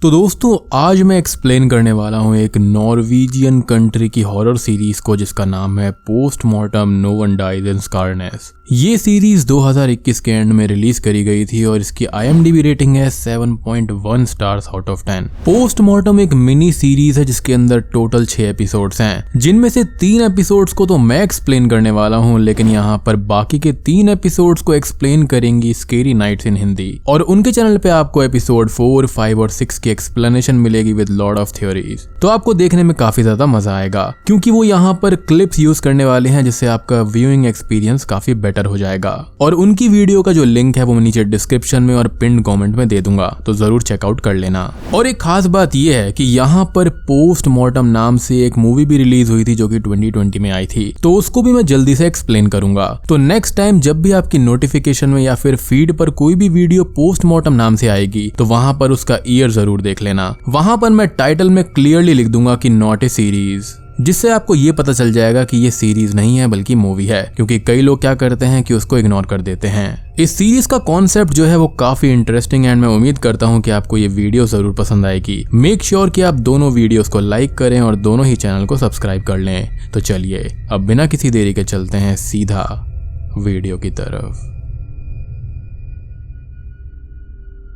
तो दोस्तों आज मैं एक्सप्लेन करने वाला हूँ एक नॉर्वेजियन कंट्री की हॉरर सीरीज को जिसका नाम है postmortem no one dies in Skarnes. ये सीरीज 2021 के एंड में रिलीज करी गई थी और इसकी IMDb रेटिंग है 7.1 स्टार्स आउट ऑफ 10। पोस्टमार्टम एक मिनी सीरीज है जिसके अंदर टोटल 6 एपिसोड्स हैं, जिनमें से 3 एपिसोड्स को तो मैं एक्सप्लेन करने वाला हूँ, लेकिन यहाँ पर बाकी के 3 एपिसोड्स को एक्सप्लेन करेंगी स्केरी नाइट्स इन हिंदी। और उनके चैनल पे आपको एपिसोड 4, 5 और 6 की एक्सप्लेनेशन मिलेगी विद लॉट ऑफ थ्योरीज। तो आपको देखने में काफी ज्यादा मजा आएगा क्योंकि वो यहाँ पर क्लिप्स यूज करने वाले हैं जिससे आपका व्यूइंग एक्सपीरियंस काफी बेटर हो जाएगा। और उनकी वीडियो का जो लिंक है वो मैं नीचे डिस्क्रिप्शन में और पिन कमेंट में दे दूंगा, तो जरूर चेकआउट कर लेना। और एक खास बात ये है कि यहाँ पर पोस्टमार्टम नाम से एक मूवी भी रिलीज हुई थी जो कि 2020 में आई थी, तो उसको भी मैं जल्दी से एक्सप्लेन करूंगा। तो नेक्स्ट टाइम जब भी आपकी नोटिफिकेशन में या फिर फीड पर कोई भी वीडियो पोस्टमार्टम नाम से आएगी तो वहां पर उसका ईयर जरूर देख लेना। वहां पर मैं टाइटल में क्लियरली लिख दूंगा कि नॉट ए सीरीज, जिससे आपको ये पता चल जाएगा कि ये सीरीज नहीं है बल्कि मूवी है, क्योंकि कई लोग क्या करते हैं कि उसको इग्नोर कर देते हैं। इस सीरीज का कॉन्सेप्ट जो है वो काफी इंटरेस्टिंग है एंड मैं उम्मीद करता हूँ कि आपको ये वीडियो जरूर पसंद आएगी। मेक श्योर कि आप दोनों वीडियोस को लाइक करें और दोनों ही चैनल को सब्सक्राइब कर लें। तो चलिए अब बिना किसी देरी के चलते हैं सीधा वीडियो की तरफ।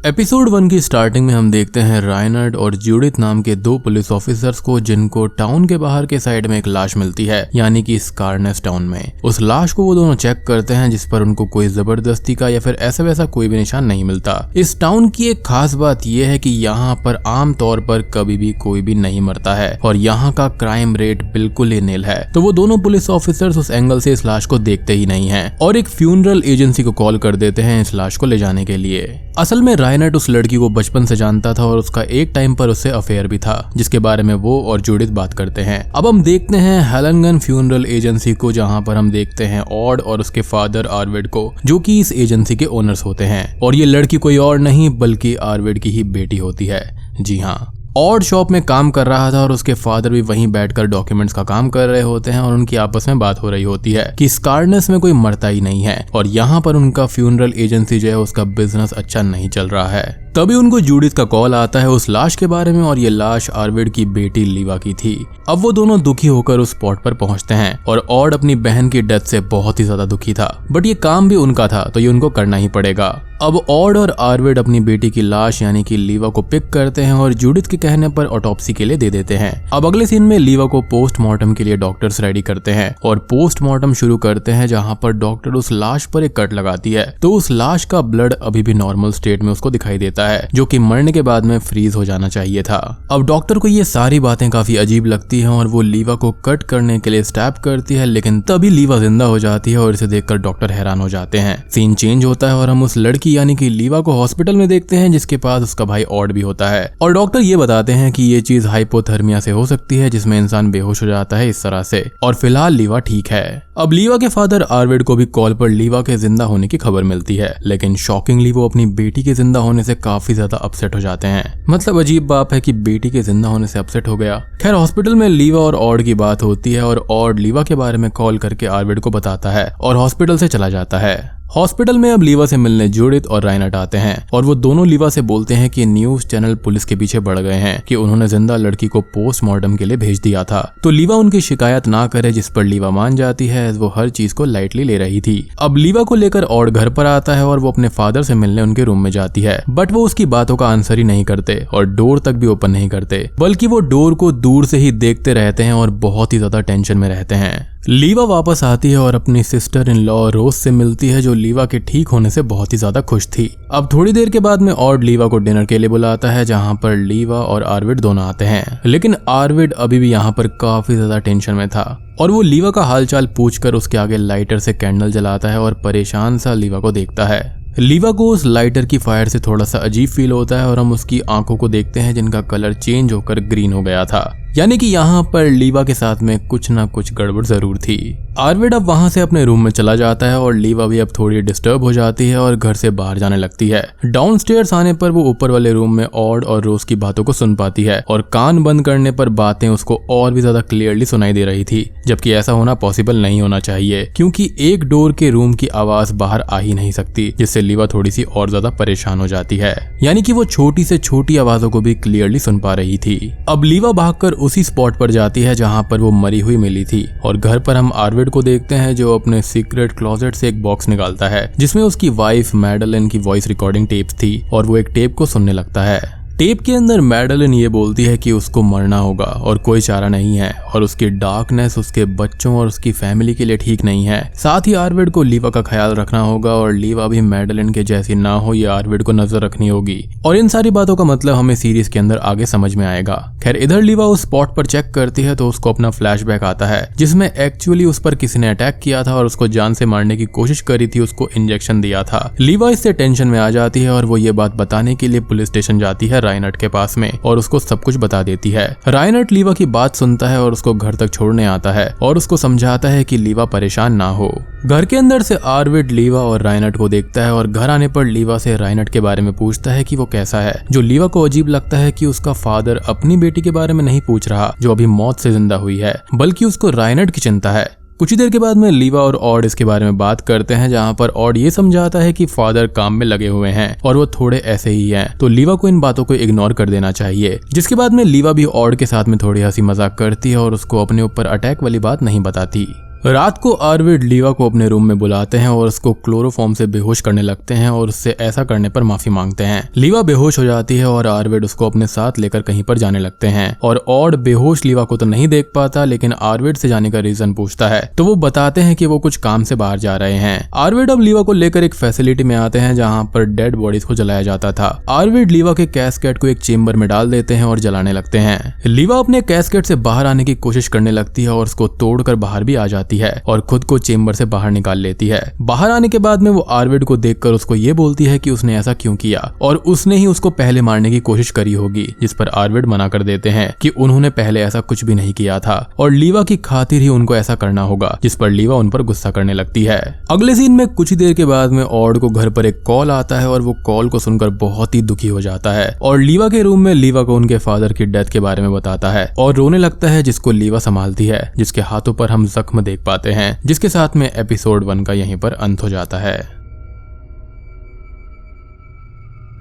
एपिसोड 1 की स्टार्टिंग में हम देखते हैं राइनर्ड और जूडिथ नाम के 2 पुलिस ऑफिसर्स को, जिनको टाउन के बाहर के साइड में एक लाश मिलती है, यानी कि स्कारनेस टाउन में। उस लाश को वो दोनों चेक करते हैं जिस पर उनको कोई जबरदस्ती का या फिर ऐसा वैसा कोई भी निशान नहीं मिलता। इस टाउन की एक खास बात यह है कि यहाँ पर आम तौर पर कभी भी कोई भी नहीं मरता है और यहाँ का क्राइम रेट बिल्कुल ही नील है। तो वो दोनों पुलिस ऑफिसर्स उस एंगल से इस लाश को देखते ही नहीं है और एक फ्यूनरल एजेंसी को कॉल कर देते हैं इस लाश को ले जाने के लिए। असल में राइनर्ड उस लड़की को बचपन से जानता था और उसका एक टाइम पर उससे अफेयर भी था, जिसके बारे में वो और जूडिथ बात करते हैं। अब हम देखते हैं हेलंगन फ्यूनरल एजेंसी को, जहां पर हम देखते हैं ऑड और उसके फादर आर्विड को, जो कि इस एजेंसी के ओनर्स होते हैं। और ये लड़की कोई और नहीं बल्कि आर्विड की ही बेटी होती है। जी हाँ, ऑड शॉप में काम कर रहा था और उसके फादर भी वहीं बैठकर डॉक्यूमेंट्स का काम कर रहे होते हैं और उनकी आपस में बात हो रही होती है कि स्कारनेस में कोई मरता ही नहीं है और यहाँ पर उनका फ्यूनरल एजेंसी जो है उसका बिजनेस अच्छा नहीं चल रहा है। तभी उनको जूडिथ का कॉल आता है उस लाश के बारे में और ये लाश आर्विड की बेटी लीवा की थी। अब वो दोनों दुखी होकर उस स्पॉट पर पहुंचते हैं और ऑड अपनी बहन की डेथ से बहुत ही ज्यादा दुखी था, बट ये काम भी उनका था तो ये उनको करना ही पड़ेगा। अब ऑड और आर्विड अपनी बेटी की लाश यानी कि लीवा को पिक करते हैं और जूडिथ के कहने पर ऑटोप्सी के लिए दे देते हैं। अब अगले सीन में लीवा को पोस्टमार्टम के लिए डॉक्टर्स रेडी करते हैं और पोस्टमार्टम शुरू करते हैं, जहां पर डॉक्टर उस लाश पर एक कट लगाती है तो उस लाश का ब्लड अभी भी नॉर्मल स्टेट में उसको दिखाई देता है, जो कि मरने के बाद में फ्रीज हो जाना चाहिए था। अब डॉक्टर को ये सारी बातें काफी अजीब लगती हैं और वो लीवा को कट करने के लिए स्टैब करती है, लेकिन तभी लीवा जिंदा हो जाती है और इसे देखकर डॉक्टर हैरान हो जाते हैं। सीन चेंज होता है और हम उस लड़की यानी कि लीवा को हॉस्पिटल में देखते हैं, जिसके पास उसका भाई ऑड भी होता है और डॉक्टर ये बताते हैं कि ये चीज हाइपोथर्मिया से हो सकती है, जिसमें इंसान बेहोश हो जाता है इस तरह से, और फिलहाल लीवा ठीक है। अब लीवा के फादर आर्विड को भी कॉल पर लीवा के जिंदा होने की खबर मिलती है, लेकिन शॉकिंगली वो अपनी बेटी के जिंदा होने से काफी ज्यादा अपसेट हो जाते हैं। मतलब अजीब बात है कि बेटी के जिंदा होने से अपसेट हो गया। खैर हॉस्पिटल में लीवा और ऑड की बात होती है और ऑड लीवा के बारे में कॉल करके आर्विड को बताता है और हॉस्पिटल से चला जाता है। हॉस्पिटल में अब लीवा से मिलने जूडिथ और राइनर्ड आते हैं और वो दोनों लीवा से बोलते हैं कि न्यूज चैनल पुलिस के पीछे बढ़ गए हैं कि उन्होंने जिंदा लड़की को पोस्टमार्टम के लिए भेज दिया था। तो लीवा उनकी शिकायत ना करे, जिस पर लीवा मान जाती है, वो हर चीज को लाइटली ले रही थी। अब लीवा को लेकर ऑड घर पर आता है और वो अपने फादर से मिलने उनके रूम में जाती है, बट वो उसकी बातों का आंसर ही नहीं करते और डोर तक भी ओपन नहीं करते, बल्कि वो डोर को दूर से ही देखते रहते हैं और बहुत ही ज्यादा टेंशन में रहते हैं। लीवा वापस आती है और अपनी सिस्टर इन लॉ रोज से मिलती है, जो लीवा के ठीक होने से बहुत ही ज्यादा खुश थी। अब थोड़ी देर के बाद में ऑड लीवा को डिनर के लिए बुलाता है, जहां पर लीवा और आर्विड दोनों आते हैं, लेकिन आर्विड अभी भी यहाँ पर काफी ज्यादा टेंशन में था और वो लीवा का हालचाल पूछकर उसके आगे लाइटर से कैंडल जलाता है और परेशान सा लीवा को देखता है। लीवा को उस लाइटर की फायर से थोड़ा सा अजीब फील होता है और हम उसकी आंखों को देखते हैं जिनका कलर चेंज होकर ग्रीन हो गया था, यानी कि यहाँ पर लीवा के साथ में कुछ ना कुछ गड़बड़ जरूर थी। आर्विड अब वहां से अपने रूम में चला जाता है और लीवा भी अब थोड़ी डिस्टर्ब हो जाती है और घर से बाहर जाने लगती है। डाउनस्टेयर्स आने पर वो ऊपर वाले रूम में ऑड और रोज की बातों को सुन पाती है और कान बंद करने पर बातें उसको और भी ज्यादा क्लियरली सुनाई दे रही थी, जबकि ऐसा होना पॉसिबल नहीं होना चाहिए क्योंकि एक डोर के रूम की आवाज बाहर आ ही नहीं सकती, जिससे लीवा थोड़ी सी और ज्यादा परेशान हो जाती है। यानी कि वो छोटी से छोटी आवाजों को भी क्लियरली सुन पा रही थी। अब लीवा भागकर उसी स्पॉट पर जाती है जहां पर वो मरी हुई मिली थी और घर पर हम आर्विड को देखते हैं जो अपने सीक्रेट क्लोजेट से एक बॉक्स निकालता है जिसमें उसकी वाइफ मैडलिन की वॉइस रिकॉर्डिंग टेप्स थी और वो एक टेप को सुनने लगता है। टेप के अंदर मैडलिन ये बोलती है कि उसको मरना होगा और कोई चारा नहीं है और उसकी डार्कनेस उसके बच्चों और उसकी फैमिली के लिए ठीक नहीं है। साथ ही आर्विड को लीवा का ख्याल रखना होगा और लीवा भी मैडलिन के जैसी ना हो, ये आर्विड को नजर रखनी होगी। और इन सारी बातों का मतलब हमें सीरीज के अंदर आगे समझ में आएगा। खैर इधर लीवा उस स्पॉट पर चेक करती है तो उसको अपना फ्लैशबैक आता है जिसमें एक्चुअली उस पर किसी ने अटैक किया था और उसको जान से मारने की कोशिश करी थी, उसको इंजेक्शन दिया था। लीवा इससे टेंशन में आ जाती है और वो ये बात बताने के लिए पुलिस स्टेशन जाती है राइनर्ट के पास में और उसको सब कुछ बता देती है। राइनर्ट लीवा की बात सुनता है और उसको घर तक छोड़ने आता है और उसको समझाता है कि लीवा परेशान ना हो। घर के अंदर से आर्विड लीवा और राइनर्ट को देखता है और घर आने पर लीवा से राइनर्ट के बारे में पूछता है कि वो कैसा है। जो लीवा को अजीब लगता है कि उसका फादर अपनी बेटी के बारे में नहीं पूछ रहा जो अभी मौत से जिंदा हुई है, बल्कि उसको राइनर्ट की चिंता है। कुछ ही देर के बाद में लीवा और ऑड इसके बारे में बात करते हैं जहां पर ऑड ये समझाता है कि फादर काम में लगे हुए हैं और वो थोड़े ऐसे ही हैं, तो लीवा को इन बातों को इग्नोर कर देना चाहिए। जिसके बाद में लीवा भी ऑड के साथ में थोड़ी हंसी मजाक करती है और उसको अपने ऊपर अटैक वाली बात नहीं बताती। रात को आर्विड लीवा को अपने रूम में बुलाते हैं और उसको क्लोरोफॉर्म से बेहोश करने लगते हैं और उससे ऐसा करने पर माफी मांगते हैं। लीवा बेहोश हो जाती है और आर्विड उसको अपने साथ लेकर कहीं पर जाने लगते हैं और ऑड बेहोश लीवा को तो नहीं देख पाता लेकिन आर्विड से जाने का रीजन पूछता है तो वो बताते हैं कि वो कुछ काम से बाहर जा रहे हैं। आर्विड अब लीवा को लेकर एक फैसिलिटी में आते हैं जहाँ पर डेड बॉडीज को जलाया जाता था। आर्विड लीवा के कैस्केट को एक चेम्बर में डाल देते हैं और जलाने लगते हैं। लीवा अपने कैस्केट से बाहर आने की कोशिश करने लगती है और उसको तोड़कर बाहर भी आ जाती है और खुद को चेम्बर से बाहर निकाल लेती है। बाहर आने के बाद में वो आर्विड को देखकर उसको ये बोलती है कि उसने ऐसा क्यों किया और उसने ही उसको पहले मारने की कोशिश करी होगी, जिस पर आर्विड मना कर देते हैं कि उन्होंने पहले ऐसा कुछ भी नहीं किया था और लीवा की खातिर ही उनको ऐसा करना होगा, जिस पर लीवा उन पर गुस्सा करने लगती है। अगले सीन में कुछ ही देर के बाद में ऑड को घर पर एक कॉल आता है और वो कॉल को सुनकर बहुत ही दुखी हो जाता है और लीवा के रूम में लीवा को उनके फादर की डेथ के बारे में बताता है और रोने लगता है, जिसको लीवा संभालती है, जिसके हाथों पर हम जख्म देख पाते हैं। जिसके साथ में एपिसोड 1 का यहीं पर अंत हो जाता है।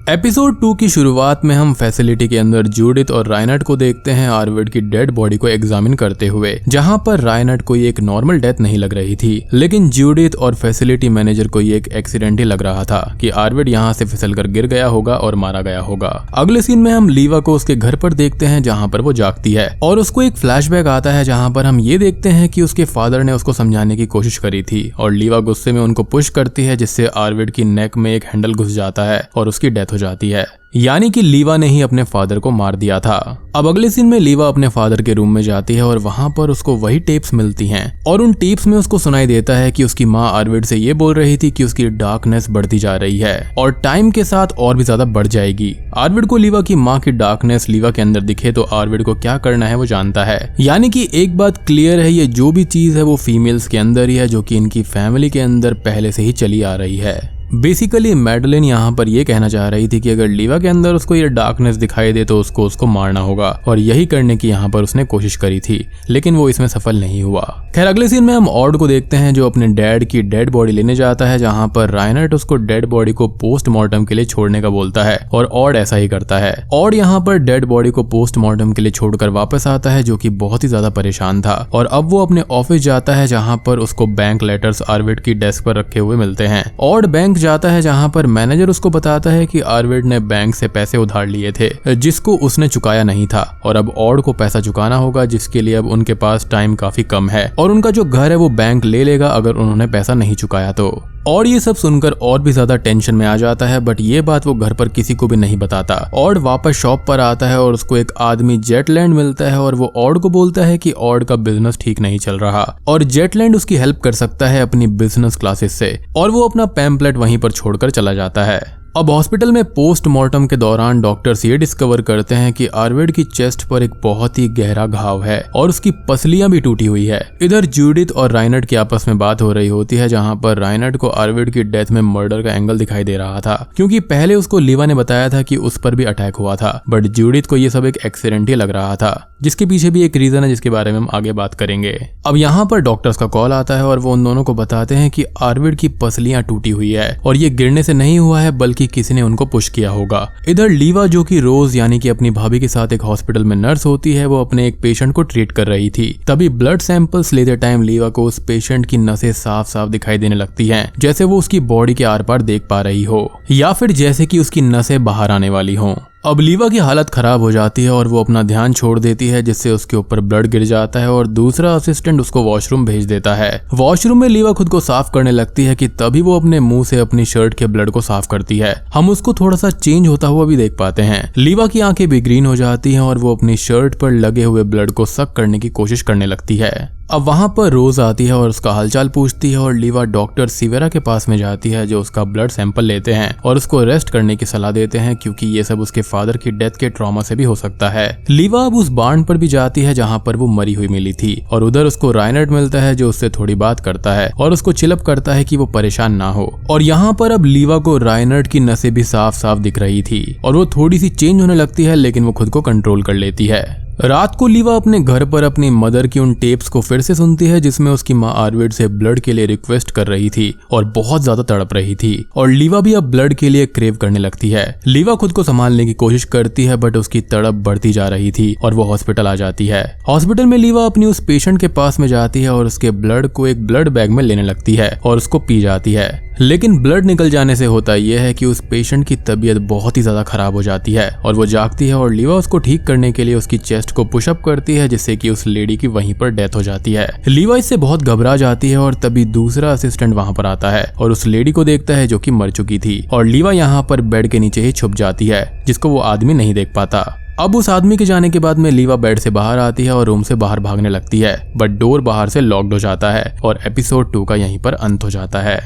एपिसोड 2 की शुरुआत में हम फैसिलिटी के अंदर जूडिथ और राइनर्ट को देखते हैं आर्विड की डेड बॉडी को एग्जामिन करते हुए, जहां पर राइनर्ट को ये एक नॉर्मल डेथ नहीं लग रही थी लेकिन जूडिथ और फैसिलिटी मैनेजर को ये एक एक्सीडेंट ही लग रहा था कि आर्विड यहां से फिसलकर गिर गया होगा और मारा गया होगा। अगले सीन में हम लीवा को उसके घर पर देखते हैं जहां पर वो जागती है और उसको एक फ्लैशबैक आता है जहां पर हम ये देखते हैं कि उसके फादर ने उसको समझाने की कोशिश करी थी और लीवा गुस्से में उनको पुश करती है जिससे आर्विड की नेक में एक हैंडल घुस जाता है और उसकी डेथ हो जाती है। यानी कि लीवा ने ही अपने फादर को मार दिया था। अब अगले सीन में लीवा अपने फादर के रूम में जाती है और वहां पर उसको वही टेप्स मिलती हैं और उन टेप्स में उसको सुनाई देता है कि उसकी माँ आर्विड से ये बोल रही थी कि उसकी डार्कनेस बढ़ती जा रही है और टाइम के साथ और भी ज्यादा बढ़ जाएगी। आर्विड को लीवा की माँ की डार्कनेस लीवा के अंदर दिखे तो आर्विड को क्या करना है वो जानता है। यानी कि एक बात क्लियर है, ये जो भी चीज है वो फीमेल्स के अंदर ही है, जो कि इनकी फैमिली के अंदर पहले से ही चली आ रही है। बेसिकली मैडलिन यहाँ पर ये कहना चाह रही थी कि अगर लीवा के अंदर उसको ये डार्कनेस दिखाई दे तो उसको मारना होगा और यही करने की यहाँ पर उसने कोशिश करी थी लेकिन वो इसमें सफल नहीं हुआ। खैर अगले सीन में हम ऑड को देखते हैं जो अपने डैड की डेड बॉडी लेने जाता है जहाँ पर राइनर्ट उसको डेड बॉडी को पोस्टमार्टम के लिए छोड़ने का बोलता है और ऑड ऐसा ही करता है। ऑड यहाँ पर डेड बॉडी को पोस्टमार्टम के लिए छोड़कर वापस आता है जो कि बहुत ही ज्यादा परेशान था और अब वो अपने ऑफिस जाता है जहाँ पर उसको बैंक लेटर्स आर्विड की डेस्क पर रखे हुए मिलते हैं। ऑड बैंक जाता है जहां पर मैनेजर उसको बताता है कि आर्विड ने बैंक से पैसे उधार लिए थे जिसको उसने चुकाया नहीं था और अब ऑड को पैसा चुकाना होगा, जिसके लिए अब उनके पास टाइम काफी कम है और उनका जो घर है वो बैंक ले लेगा अगर उन्होंने पैसा नहीं चुकाया तो। और ये सब सुनकर और भी ज्यादा टेंशन में आ जाता है, बट ये बात वो घर पर किसी को भी नहीं बताता। ऑड वापस शॉप पर आता है और उसको एक आदमी जेटलैंड मिलता है और वो ऑड को बोलता है कि ऑड का बिजनेस ठीक नहीं चल रहा और जेटलैंड उसकी हेल्प कर सकता है अपनी बिजनेस क्लासेस से और वो अपना पैम्पलेट वहीं पर छोड़कर चला जाता है। अब हॉस्पिटल में पोस्टमार्टम के दौरान डॉक्टर्स ये डिस्कवर करते हैं कि आर्विड की चेस्ट पर एक बहुत ही गहरा घाव है और उसकी पसलियां भी टूटी हुई है। इधर जूडिथ और राइनर्ड की आपस में बात हो रही होती है, जहां पर राइनर्ड को आर्विड की डेथ में मर्डर का एंगल दिखाई दे रहा था, क्योंकि पहले उसको लीवा ने बताया था कि उस पर भी अटैक हुआ था, बट जूडिथ को ये सब एक एक्सीडेंट ही लग रहा था, जिसके पीछे भी एक रीजन है जिसके बारे में हम आगे बात करेंगे। अब यहाँ पर डॉक्टर्स का कॉल आता है और वो उन दोनों को बताते हैं कि आर्विड की पसलियां टूटी हुई है और ये गिरने से नहीं हुआ है बल्कि किसी ने उनको पुश किया होगा। इधर लीवा, जो कि रोज यानी कि अपनी भाभी के साथ एक हॉस्पिटल में नर्स होती है, वो अपने एक पेशेंट को ट्रीट कर रही थी। तभी ब्लड सैंपल्स लेते टाइम लीवा को उस पेशेंट की नसें साफ साफ दिखाई देने लगती हैं, जैसे वो उसकी बॉडी के आर पार देख पा रही हो या फिर जैसे कि उसकी नसें बाहर आने वाली हों। अब लीवा की हालत खराब हो जाती है और वो अपना ध्यान छोड़ देती है, जिससे उसके ऊपर ब्लड गिर जाता है और दूसरा असिस्टेंट उसको वॉशरूम भेज देता है। वॉशरूम में लीवा खुद को साफ करने लगती है कि तभी वो अपने मुंह से अपनी शर्ट के ब्लड को साफ करती है। हम उसको थोड़ा सा चेंज होता हुआ भी देख पाते हैं। लीवा की आंखें भी ग्रीन हो जाती हैं और वो अपनी शर्ट पर लगे हुए ब्लड को सक करने की कोशिश करने लगती है। अब वहां पर रोज आती है और उसका हालचाल पूछती है और लीवा डॉक्टर सिवेरा के पास में जाती है, जो उसका ब्लड सैंपल लेते हैं और उसको रेस्ट करने की सलाह देते हैं, क्योंकि ये सब उसके फादर की डेथ के ट्रॉमा से भी हो सकता है। लीवा अब उस बार्न पर भी जाती है जहां पर वो मरी हुई मिली थी और उधर उसको राइनर्ड मिलता है, जो उससे थोड़ी बात करता है और उसको चिलअप करता है कि वो परेशान ना हो। और यहाँ पर अब लीवा को राइनर्ड की नसें भी साफ साफ दिख रही थी और वो थोड़ी सी चेंज होने लगती है, लेकिन वो खुद को कंट्रोल कर लेती है। रात को लीवा अपने घर पर अपनी मदर की उन टेप्स को फिर से सुनती है, जिसमें उसकी माँ आर्विड से ब्लड के लिए रिक्वेस्ट कर रही थी और बहुत ज्यादा तड़प रही थी और लीवा भी अब ब्लड के लिए क्रेव करने लगती है। लीवा खुद को संभालने की कोशिश करती है, बट उसकी तड़प बढ़ती जा रही थी और वो हॉस्पिटल आ जाती है। हॉस्पिटल में लीवा अपनी उस पेशेंट के पास में जाती है और उसके ब्लड को एक ब्लड बैग में लेने लगती है और उसको पी जाती है, लेकिन ब्लड निकल जाने से होता यह है कि उस पेशेंट की तबीयत बहुत ही ज्यादा खराब हो जाती है और वो जागती है और लीवा उसको ठीक करने के लिए उसकी चेस्ट को पुशअप करती है, जिससे कि उस लेडी की वहीं पर डेथ हो जाती है। लीवा इससे बहुत घबरा जाती है और तभी दूसरा असिस्टेंट वहां पर आता है और उस लेडी को देखता है जो कि मर चुकी थी और लीवा यहाँ पर बेड के नीचे ही छुप जाती है, जिसको वो आदमी नहीं देख पाता। अब उस आदमी के जाने के बाद में लीवा बेड से बाहर आती है और रूम से बाहर भागने लगती है, बट डोर बाहर से लॉक्ड हो जाता है और एपिसोड 2 का यहीं पर अंत हो जाता है।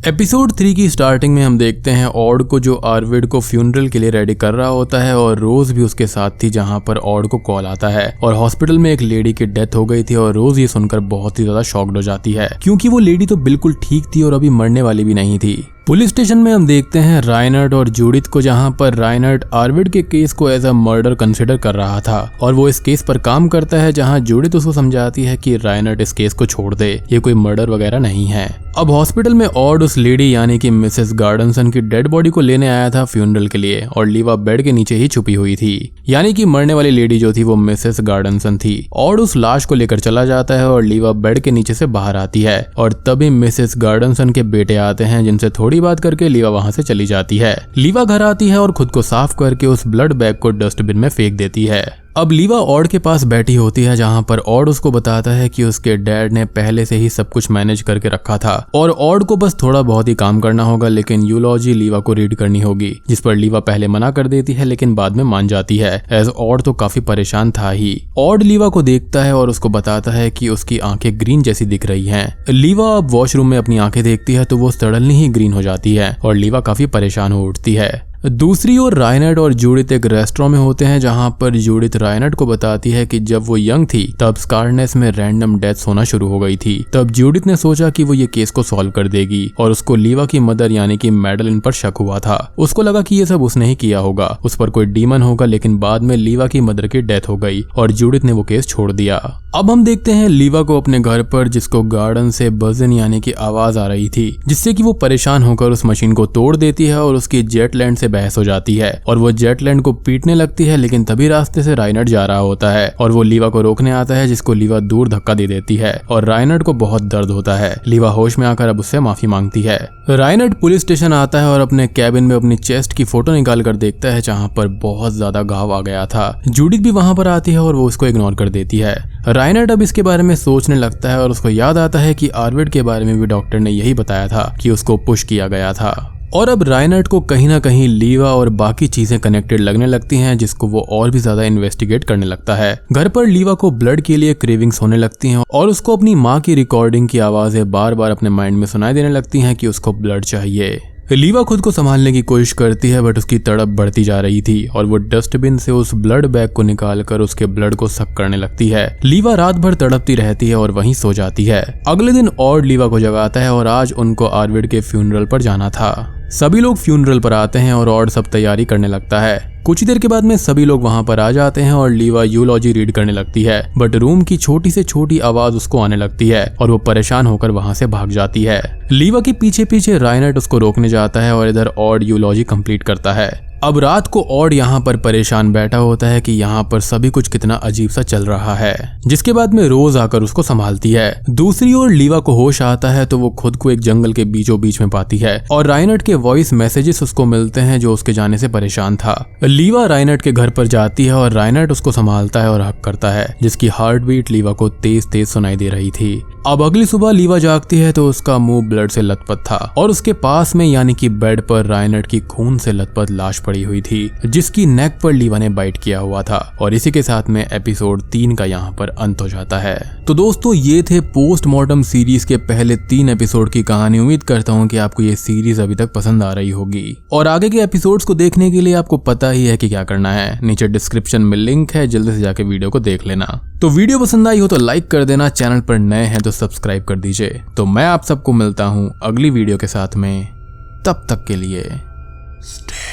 एपिसोड 3 की स्टार्टिंग में हम देखते हैं ऑड को, जो आर्विड को फ्यूनरल के लिए रेडी कर रहा होता है और रोज भी उसके साथ थी, जहां पर ऑड को कॉल आता है और हॉस्पिटल में एक लेडी की डेथ हो गई थी और रोज ये सुनकर बहुत ही ज्यादा शॉक्ड हो जाती है, क्योंकि वो लेडी तो बिल्कुल ठीक थी और अभी मरने वाली भी नहीं थी। पुलिस स्टेशन में हम देखते हैं राइनर्ड और जूडिथ को, जहां पर राइनर्ड आर्विड के केस को एज अ मर्डर कंसिडर कर रहा था और वो इस केस पर काम करता है, जहां जूडिथ उसको समझाती है कि राइनर्ड इस केस को छोड़ दे, ये कोई मर्डर वगैरह नहीं है। अब हॉस्पिटल में ऑड उस लेडी यानी कि मिसेस गार्डनसन की डेड बॉडी को लेने आया था फ्यूनरल के लिए और लीवा बेड के नीचे ही छुपी हुई थी, यानी कि मरने वाली लेडी जो थी वो मिसेस गार्डनसन थी। ऑड उस लाश को लेकर चला जाता है और लीवा बेड के नीचे से बाहर आती है और तभी मिसेस गार्डनसन के बेटे आते हैं, जिनसे थोड़ी बात करके लीवा वहां से चली जाती है। लीवा घर आती है और खुद को साफ करके उस ब्लड बैग को डस्टबिन में फेंक देती है। अब लीवा ऑड के पास बैठी होती है, जहां पर ऑड उसको बताता है कि उसके डैड ने पहले से ही सब कुछ मैनेज करके रखा था और ऑड को बस थोड़ा बहुत ही काम करना होगा, लेकिन यूलॉजी लीवा को रीड करनी होगी, जिस पर लीवा पहले मना कर देती है लेकिन बाद में मान जाती है, एज ऑड तो काफी परेशान था ही। ऑड लीवा को देखता है और उसको बताता है कि उसकी आंखें ग्रीन जैसी दिख रही हैं। लीवा अब वॉशरूम में अपनी आंखें देखती है तो वो सडनली ही ग्रीन हो जाती है और लीवा काफी परेशान हो उठती है। दूसरी ओर राइनर्ड और जूडिथ एक रेस्टोरेंट में होते हैं, जहां पर जूडिथ राइनर्ड को बताती है कि जब वो यंग थी तब स्कारनेस में रैंडम डेथ्स होना शुरू हो गई थी। तब जूडिथ ने सोचा कि वो ये केस को सॉल्व कर देगी और उसको लीवा की मदर यानी कि मैडलिन पर शक हुआ था। उसको लगा कि ये सब उसने ही किया होगा, उस पर कोई डीमन होगा, लेकिन बाद में लीवा की मदर की डेथ हो गई और जूडिथ ने वो केस छोड़ दिया। अब हम देखते हैं लीवा को अपने घर पर, जिसको गार्डन से बजन यानी कि आवाज आ रही थी, जिससे कि वो परेशान होकर उस मशीन को तोड़ देती है और उसकी जेटलैंड से बहस हो जाती है और वो जेटलैंड को पीटने लगती है, लेकिन तभी रास्ते से राइनर्ड जा रहा होता है और वो लीवा को रोकने आता है, जिसको लीवा दूर धक्का दे देती है और राइनर्ड को बहुत दर्द होता है। लीवा होश में आकर अब उससे माफी मांगती है। राइनर्ड पुलिस स्टेशन आता है और अपने कैबिन में अपनी चेस्ट की फोटो निकाल कर देखता है, जहाँ पर बहुत ज्यादा घाव आ गया था। जूडिथ भी वहां पर आती है और वो उसको इग्नोर कर देती है। राइनर्ड अब इसके बारे में सोचने लगता है और उसको याद आता है कि आर्विड के बारे में भी डॉक्टर ने यही बताया था कि उसको पुश किया गया था। और अब राइनर्ड को कहीं ना कहीं लीवा और बाकी चीजें कनेक्टेड लगने लगती हैं, जिसको वो और भी ज्यादा इन्वेस्टिगेट करने लगता है। घर पर लीवा को ब्लड के लिए क्रेविंग्स होने लगती हैं और उसको अपनी माँ की रिकॉर्डिंग की आवाजें बार बार अपने माइंड में सुनाई देने लगती हैं कि उसको ब्लड चाहिए। लीवा खुद को संभालने की कोशिश करती है, बट उसकी तड़प बढ़ती जा रही थी और वो डस्टबिन से उस ब्लड बैग को निकालकर उसके ब्लड को सक करने लगती है। लीवा रात भर तड़पती रहती है और वहीं सो जाती है। अगले दिन ऑड लीवा को जगाता है और आज उनको आर्विड के फ्यूनरल पर जाना था। सभी लोग फ्यूनरल पर आते हैं और ऑड सब तैयारी करने लगता है। कुछ ही देर के बाद में सभी लोग वहां पर आ जाते हैं और लीवा यूलॉजी रीड करने लगती है, बट रूम की छोटी से छोटी आवाज उसको आने लगती है और वो परेशान होकर वहां से भाग जाती है। लीवा के पीछे पीछे राइनर्ड उसको रोकने जाता है और इधर ऑड यूलॉजी कंप्लीट करता है। अब रात को ऑड यहाँ पर परेशान बैठा होता है कि यहाँ पर सभी कुछ कितना अजीब सा चल रहा है, जिसके बाद में रोज आकर उसको संभालती है। दूसरी ओर लीवा को होश आता है तो वो खुद को एक जंगल के बीचों बीच में पाती है और राइनर्ड के वॉइस मैसेजेस उसको मिलते हैं जो उसके जाने से परेशान था। लीवा राइनर्ड के घर पर जाती है और राइनर्ड उसको संभालता है और हक करता है, जिसकी हार्ट बीट लीवा को तेज तेज सुनाई दे रही थी। अब अगली सुबह लीवा जागती है तो उसका मुंह ब्लड से लथपथ था और उसके पास में यानी कि बेड पर राइनर्ड की खून से लथपथ लाश पड़ी हुई थी, जिसकी नेक पर लीवा ने बाइट किया हुआ था। और इसी के साथ में एपिसोड 3 का यहाँ पर अंत हो जाता है। तो दोस्तों ये थे पोस्टमार्टम सीरीज के पहले 3 एपिसोड की कहानी। उम्मीद करता हूँ कि आपको ये सीरीज अभी तक पसंद आ रही होगी और आगे के एपिसोड्स को देखने के लिए आपको पता ही है कि क्या करना है। नीचे डिस्क्रिप्शन में लिंक है, जल्दी से जाके वीडियो को देख लेना। तो वीडियो पसंद आई हो तो लाइक कर देना, चैनल पर नए हैं तो सब्सक्राइब कर दीजिए। तो मैं आप सबको मिलता हूँ अगली वीडियो के साथ में, तब तक के लिए स्टे